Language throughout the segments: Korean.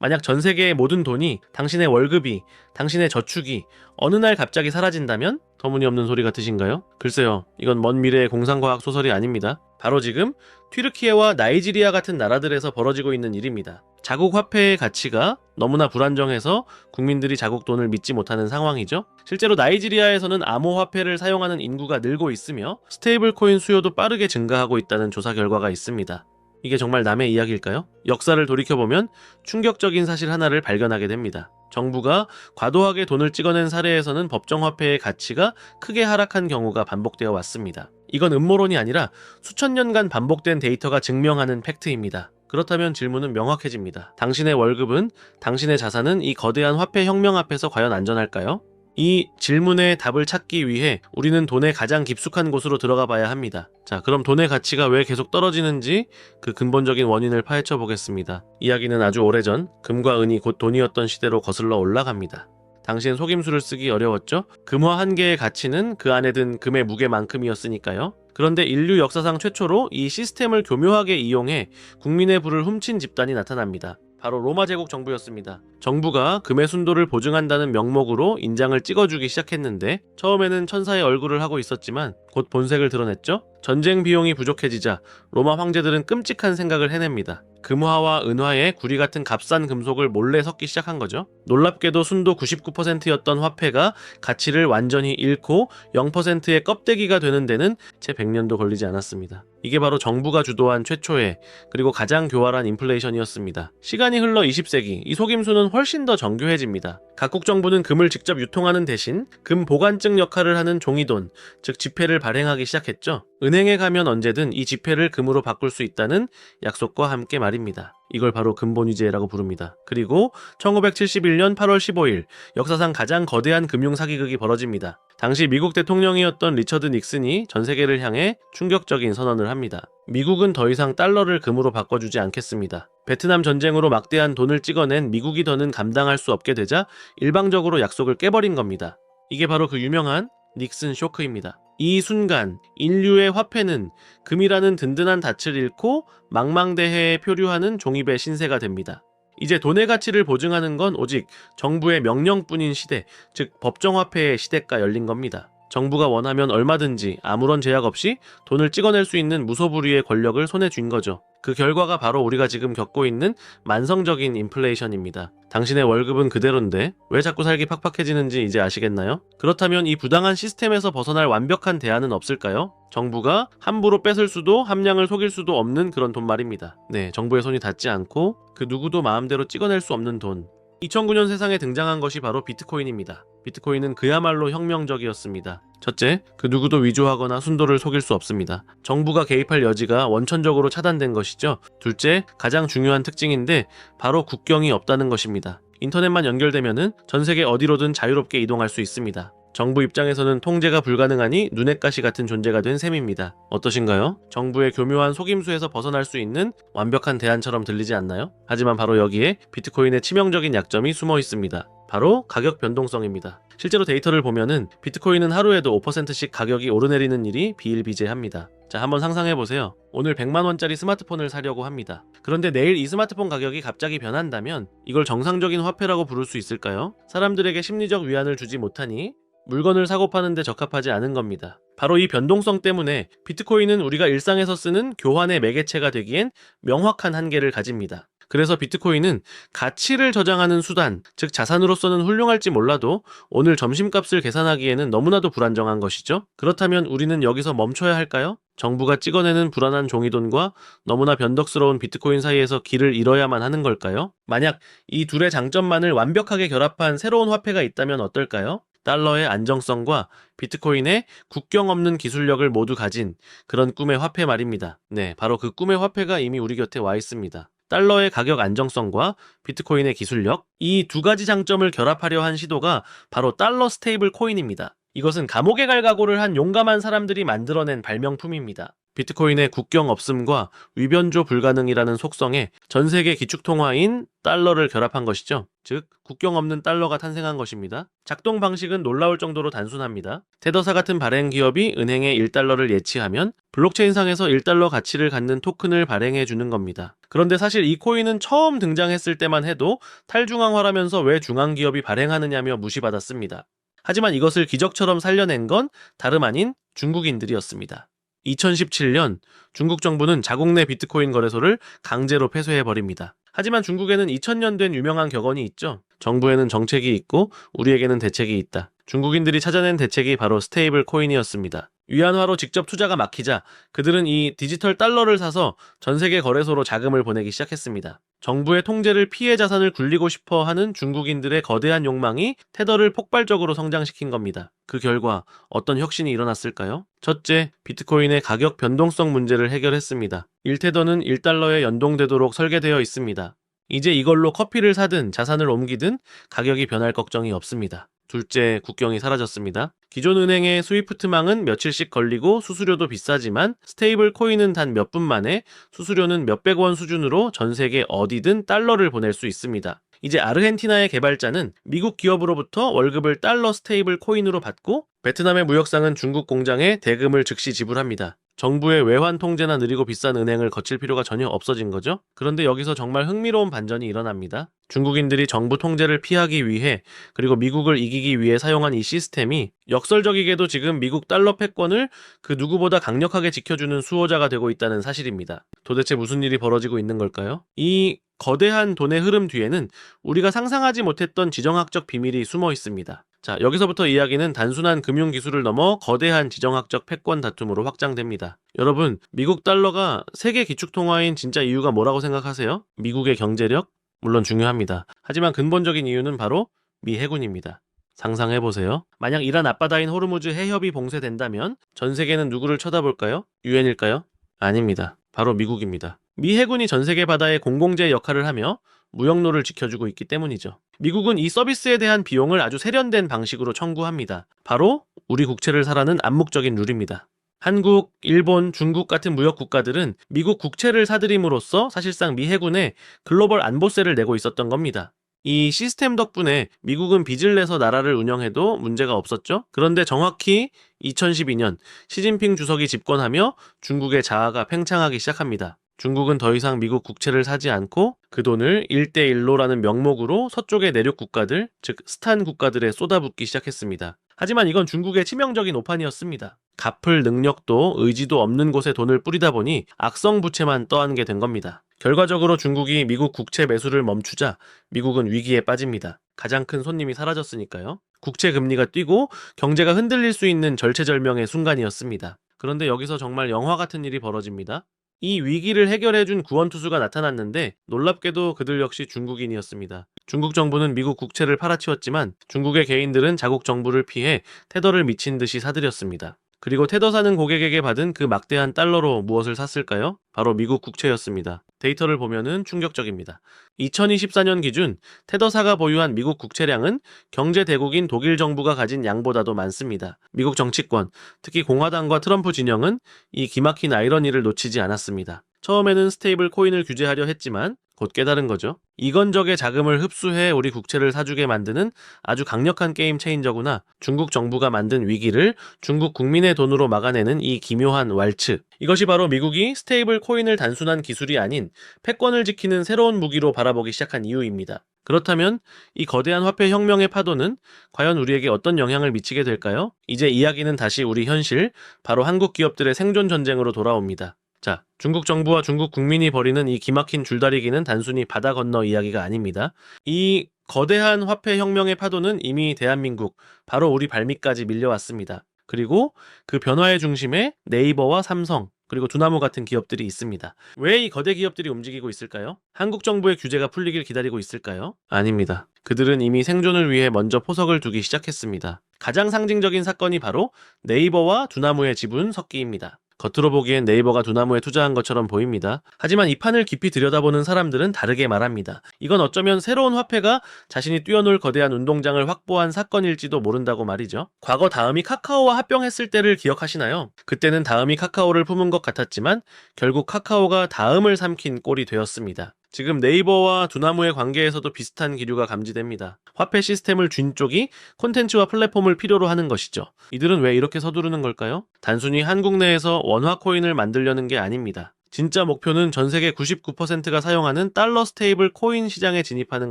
만약 전 세계의 모든 돈이, 당신의 월급이, 당신의 저축이 어느 날 갑자기 사라진다면? 터무니없는 소리 같으신가요? 글쎄요, 이건 먼 미래의 공상과학 소설이 아닙니다. 바로 지금 튀르키예와 나이지리아 같은 나라들에서 벌어지고 있는 일입니다. 자국 화폐의 가치가 너무나 불안정해서 국민들이 자국 돈을 믿지 못하는 상황이죠. 실제로 나이지리아에서는 암호 화폐를 사용하는 인구가 늘고 있으며 스테이블 코인 수요도 빠르게 증가하고 있다는 조사 결과가 있습니다. 이게 정말 남의 이야기일까요? 역사를 돌이켜보면 충격적인 사실 하나를 발견하게 됩니다. 정부가 과도하게 돈을 찍어낸 사례에서는 법정화폐의 가치가 크게 하락한 경우가 반복되어 왔습니다. 이건 음모론이 아니라 수천 년간 반복된 데이터가 증명하는 팩트입니다. 그렇다면 질문은 명확해집니다. 당신의 월급은, 당신의 자산은 이 거대한 화폐 혁명 앞에서 과연 안전할까요? 이 질문의 답을 찾기 위해 우리는 돈의 가장 깊숙한 곳으로 들어가 봐야 합니다. 자, 그럼 돈의 가치가 왜 계속 떨어지는지 그 근본적인 원인을 파헤쳐 보겠습니다. 이야기는 아주 오래전 금과 은이 곧 돈이었던 시대로 거슬러 올라갑니다. 당시엔 속임수를 쓰기 어려웠죠? 금화 한 개의 가치는 그 안에 든 금의 무게만큼이었으니까요. 그런데 인류 역사상 최초로 이 시스템을 교묘하게 이용해 국민의 부를 훔친 집단이 나타납니다. 바로 로마 제국 정부였습니다. 정부가 금의 순도를 보증한다는 명목으로 인장을 찍어주기 시작했는데 처음에는 천사의 얼굴을 하고 있었지만 곧 본색을 드러냈죠. 전쟁 비용이 부족해지자 로마 황제들은 끔찍한 생각을 해냅니다. 금화와 은화에 구리 같은 값싼 금속을 몰래 섞기 시작한 거죠. 놀랍게도 순도 99%였던 화폐가 가치를 완전히 잃고 0%의 껍데기가 되는 데는 채 100년도 걸리지 않았습니다. 이게 바로 정부가 주도한 최초의 그리고 가장 교활한 인플레이션이었습니다. 시간이 흘러 20세기, 이 속임수는 훨씬 더 정교해집니다. 각국 정부는 금을 직접 유통하는 대신 금 보관증 역할을 하는 종이돈, 즉 지폐를 발행하기 시작했죠. 은행에 가면 언제든 이 지폐를 금으로 바꿀 수 있다는 약속과 함께 말입니다. 이걸 바로 금본위제라고 부릅니다. 그리고 1971년 8월 15일 역사상 가장 거대한 금융 사기극이 벌어집니다. 당시 미국 대통령이었던 리처드 닉슨이 전 세계를 향해 충격적인 선언을 합니다. 미국은 더 이상 달러를 금으로 바꿔주지 않겠습니다. 베트남 전쟁으로 막대한 돈을 찍어낸 미국이 더는 감당할 수 없게 되자 일방적으로 약속을 깨버린 겁니다. 이게 바로 그 유명한 닉슨 쇼크입니다. 이 순간 인류의 화폐는 금이라는 든든한 닻을 잃고 망망대해에 표류하는 종이배 신세가 됩니다. 이제 돈의 가치를 보증하는 건 오직 정부의 명령뿐인 시대, 즉 법정화폐의 시대가 열린 겁니다. 정부가 원하면 얼마든지 아무런 제약 없이 돈을 찍어낼 수 있는 무소불위의 권력을 손에 쥔 거죠. 그 결과가 바로 우리가 지금 겪고 있는 만성적인 인플레이션입니다. 당신의 월급은 그대로인데 왜 자꾸 살기 팍팍해지는지 이제 아시겠나요? 그렇다면 이 부당한 시스템에서 벗어날 완벽한 대안은 없을까요? 정부가 함부로 뺏을 수도 함량을 속일 수도 없는 그런 돈 말입니다. 네, 정부의 손이 닿지 않고 그 누구도 마음대로 찍어낼 수 없는 돈. 2009년 세상에 등장한 것이 바로 비트코인입니다. 비트코인은 그야말로 혁명적이었습니다. 첫째, 그 누구도 위조하거나 순도를 속일 수 없습니다. 정부가 개입할 여지가 원천적으로 차단된 것이죠. 둘째, 가장 중요한 특징인데 바로 국경이 없다는 것입니다. 인터넷만 연결되면은 전 세계 어디로든 자유롭게 이동할 수 있습니다. 정부 입장에서는 통제가 불가능하니 눈엣 가시 같은 존재가 된 셈입니다. 어떠신가요? 정부의 교묘한 속임수에서 벗어날 수 있는 완벽한 대안처럼 들리지 않나요? 하지만 바로 여기에 비트코인의 치명적인 약점이 숨어 있습니다. 바로 가격 변동성입니다. 실제로 데이터를 보면은 비트코인은 하루에도 5%씩 가격이 오르내리는 일이 비일비재합니다. 자, 한번 상상해보세요. 오늘 100만원짜리 스마트폰을 사려고 합니다. 그런데 내일 이 스마트폰 가격이 갑자기 변한다면 이걸 정상적인 화폐라고 부를 수 있을까요? 사람들에게 심리적 위안을 주지 못하니 물건을 사고 파는데 적합하지 않은 겁니다. 바로 이 변동성 때문에 비트코인은 우리가 일상에서 쓰는 교환의 매개체가 되기엔 명확한 한계를 가집니다. 그래서 비트코인은 가치를 저장하는 수단, 즉 자산으로서는 훌륭할지 몰라도 오늘 점심값을 계산하기에는 너무나도 불안정한 것이죠. 그렇다면 우리는 여기서 멈춰야 할까요? 정부가 찍어내는 불안한 종이돈과 너무나 변덕스러운 비트코인 사이에서 길을 잃어야만 하는 걸까요? 만약 이 둘의 장점만을 완벽하게 결합한 새로운 화폐가 있다면 어떨까요? 달러의 안정성과 비트코인의 국경 없는 기술력을 모두 가진 그런 꿈의 화폐 말입니다. 네, 바로 그 꿈의 화폐가 이미 우리 곁에 와 있습니다. 달러의 가격 안정성과 비트코인의 기술력, 이 두 가지 장점을 결합하려 한 시도가 바로 달러 스테이블 코인입니다. 이것은 감옥에 갈 각오를 한 용감한 사람들이 만들어낸 발명품입니다. 비트코인의 국경 없음과 위변조 불가능이라는 속성에 전 세계 기축통화인 달러를 결합한 것이죠. 즉, 국경 없는 달러가 탄생한 것입니다. 작동 방식은 놀라울 정도로 단순합니다. 테더사 같은 발행 기업이 은행에 1달러를 예치하면 블록체인상에서 1달러 가치를 갖는 토큰을 발행해 주는 겁니다. 그런데 사실 이 코인은 처음 등장했을 때만 해도 탈중앙화라면서 왜 중앙기업이 발행하느냐며 무시받았습니다. 하지만 이것을 기적처럼 살려낸 건 다름 아닌 중국인들이었습니다. 2017년 중국 정부는 자국 내 비트코인 거래소를 강제로 폐쇄해버립니다. 하지만 중국에는 2000년 된 유명한 격언이 있죠. 정부에는 정책이 있고 우리에게는 대책이 있다. 중국인들이 찾아낸 대책이 바로 스테이블 코인이었습니다. 위안화로 직접 투자가 막히자 그들은 이 디지털 달러를 사서 전 세계 거래소로 자금을 보내기 시작했습니다. 정부의 통제를 피해 자산을 굴리고 싶어 하는 중국인들의 거대한 욕망이 테더를 폭발적으로 성장시킨 겁니다. 그 결과 어떤 혁신이 일어났을까요? 첫째, 비트코인의 가격 변동성 문제를 해결했습니다. 1테더는 1달러에 연동되도록 설계되어 있습니다. 이제 이걸로 커피를 사든 자산을 옮기든 가격이 변할 걱정이 없습니다. 둘째, 국경이 사라졌습니다. 기존 은행의 스위프트망은 며칠씩 걸리고 수수료도 비싸지만 스테이블 코인은 단 몇 분 만에 수수료는 몇백 원 수준으로 전 세계 어디든 달러를 보낼 수 있습니다. 이제 아르헨티나의 개발자는 미국 기업으로부터 월급을 달러 스테이블 코인으로 받고 베트남의 무역상은 중국 공장에 대금을 즉시 지불합니다. 정부의 외환 통제나 느리고 비싼 은행을 거칠 필요가 전혀 없어진 거죠. 그런데 여기서 정말 흥미로운 반전이 일어납니다. 중국인들이 정부 통제를 피하기 위해 그리고 미국을 이기기 위해 사용한 이 시스템이 역설적이게도 지금 미국 달러 패권을 그 누구보다 강력하게 지켜주는 수호자가 되고 있다는 사실입니다. 도대체 무슨 일이 벌어지고 있는 걸까요? 이 거대한 돈의 흐름 뒤에는 우리가 상상하지 못했던 지정학적 비밀이 숨어 있습니다. 자, 여기서부터 이야기는 단순한 금융 기술을 넘어 거대한 지정학적 패권 다툼으로 확장됩니다. 여러분, 미국 달러가 세계 기축통화인 진짜 이유가 뭐라고 생각하세요? 미국의 경제력? 물론 중요합니다. 하지만 근본적인 이유는 바로 미 해군입니다. 상상해보세요. 만약 이란 앞바다인 호르무즈 해협이 봉쇄된다면 전 세계는 누구를 쳐다볼까요? 유엔일까요? 아닙니다. 바로 미국입니다. 미 해군이 전 세계 바다의 공공재 역할을 하며 무역로를 지켜주고 있기 때문이죠. 미국은 이 서비스에 대한 비용을 아주 세련된 방식으로 청구합니다. 바로 우리 국채를 사라는 암묵적인 룰입니다. 한국, 일본, 중국 같은 무역 국가들은 미국 국채를 사들임으로써 사실상 미 해군에 글로벌 안보세를 내고 있었던 겁니다. 이 시스템 덕분에 미국은 빚을 내서 나라를 운영해도 문제가 없었죠. 그런데 정확히 2012년 시진핑 주석이 집권하며 중국의 자아가 팽창하기 시작합니다. 중국은 더 이상 미국 국채를 사지 않고 그 돈을 1대1로라는 명목으로 서쪽의 내륙 국가들, 즉 스탄 국가들에 쏟아붓기 시작했습니다. 하지만 이건 중국의 치명적인 오판이었습니다. 갚을 능력도 의지도 없는 곳에 돈을 뿌리다 보니 악성 부채만 떠안게 된 겁니다. 결과적으로 중국이 미국 국채 매수를 멈추자 미국은 위기에 빠집니다. 가장 큰 손님이 사라졌으니까요. 국채 금리가 뛰고 경제가 흔들릴 수 있는 절체절명의 순간이었습니다. 그런데 여기서 정말 영화 같은 일이 벌어집니다. 이 위기를 해결해준 구원투수가 나타났는데 놀랍게도 그들 역시 중국인이었습니다. 중국 정부는 미국 국채를 팔아치웠지만 중국의 개인들은 자국 정부를 피해 테더를 미친 듯이 사들였습니다. 그리고 테더 사는 고객에게 받은 그 막대한 달러로 무엇을 샀을까요? 바로 미국 국채였습니다. 데이터를 보면은 충격적입니다. 2024년 기준 테더사가 보유한 미국 국채량은 경제 대국인 독일 정부가 가진 양보다도 많습니다. 미국 정치권, 특히 공화당과 트럼프 진영은 이 기막힌 아이러니를 놓치지 않았습니다. 처음에는 스테이블 코인을 규제하려 했지만 곧 깨달은 거죠. 이건적의 자금을 흡수해 우리 국채를 사주게 만드는 아주 강력한 게임 체인저구나. 중국 정부가 만든 위기를 중국 국민의 돈으로 막아내는 이 기묘한 왈츠. 이것이 바로 미국이 스테이블 코인을 단순한 기술이 아닌 패권을 지키는 새로운 무기로 바라보기 시작한 이유입니다. 그렇다면 이 거대한 화폐 혁명의 파도는 과연 우리에게 어떤 영향을 미치게 될까요? 이제 이야기는 다시 우리 현실, 바로 한국 기업들의 생존 전쟁으로 돌아옵니다. 자, 중국 정부와 중국 국민이 벌이는 이 기막힌 줄다리기는 단순히 바다 건너 이야기가 아닙니다. 이 거대한 화폐 혁명의 파도는 이미 대한민국, 바로 우리 발밑까지 밀려왔습니다. 그리고 그 변화의 중심에 네이버와 삼성, 그리고 두나무 같은 기업들이 있습니다. 왜 이 거대 기업들이 움직이고 있을까요? 한국 정부의 규제가 풀리길 기다리고 있을까요? 아닙니다. 그들은 이미 생존을 위해 먼저 포석을 두기 시작했습니다. 가장 상징적인 사건이 바로 네이버와 두나무의 지분 섞기입니다. 겉으로 보기엔 네이버가 두나무에 투자한 것처럼 보입니다. 하지만 이 판을 깊이 들여다보는 사람들은 다르게 말합니다. 이건 어쩌면 새로운 화폐가 자신이 뛰어놀 거대한 운동장을 확보한 사건일지도 모른다고 말이죠. 과거 다음이 카카오와 합병했을 때를 기억하시나요? 그때는 다음이 카카오를 품은 것 같았지만 결국 카카오가 다음을 삼킨 꼴이 되었습니다. 지금 네이버와 두나무의 관계에서도 비슷한 기류가 감지됩니다. 화폐 시스템을 쥔 쪽이 콘텐츠와 플랫폼을 필요로 하는 것이죠. 이들은 왜 이렇게 서두르는 걸까요? 단순히 한국 내에서 원화 코인을 만들려는 게 아닙니다. 진짜 목표는 전 세계 99%가 사용하는 달러 스테이블 코인 시장에 진입하는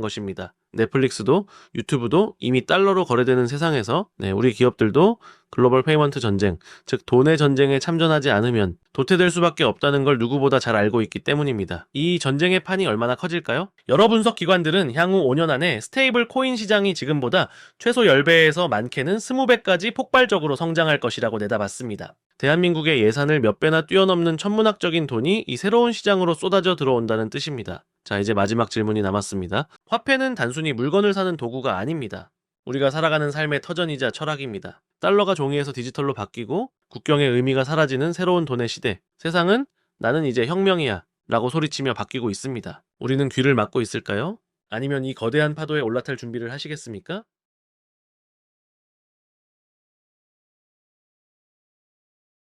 것입니다. 넷플릭스도 유튜브도 이미 달러로 거래되는 세상에서 우리 기업들도 글로벌 페이먼트 전쟁, 즉 돈의 전쟁에 참전하지 않으면 도태될 수밖에 없다는 걸 누구보다 잘 알고 있기 때문입니다. 이 전쟁의 판이 얼마나 커질까요? 여러 분석 기관들은 향후 5년 안에 스테이블 코인 시장이 지금보다 최소 10배에서 많게는 20배까지 폭발적으로 성장할 것이라고 내다봤습니다. 대한민국의 예산을 몇 배나 뛰어넘는 천문학적인 돈이 이 새로운 시장으로 쏟아져 들어온다는 뜻입니다. 자, 이제 마지막 질문이 남았습니다. 화폐는 단순히 물건을 사는 도구가 아닙니다. 우리가 살아가는 삶의 터전이자 철학입니다. 달러가 종이에서 디지털로 바뀌고 국경의 의미가 사라지는 새로운 돈의 시대. 세상은 나는 이제 혁명이야 라고 소리치며 바뀌고 있습니다. 우리는 귀를 막고 있을까요? 아니면 이 거대한 파도에 올라탈 준비를 하시겠습니까?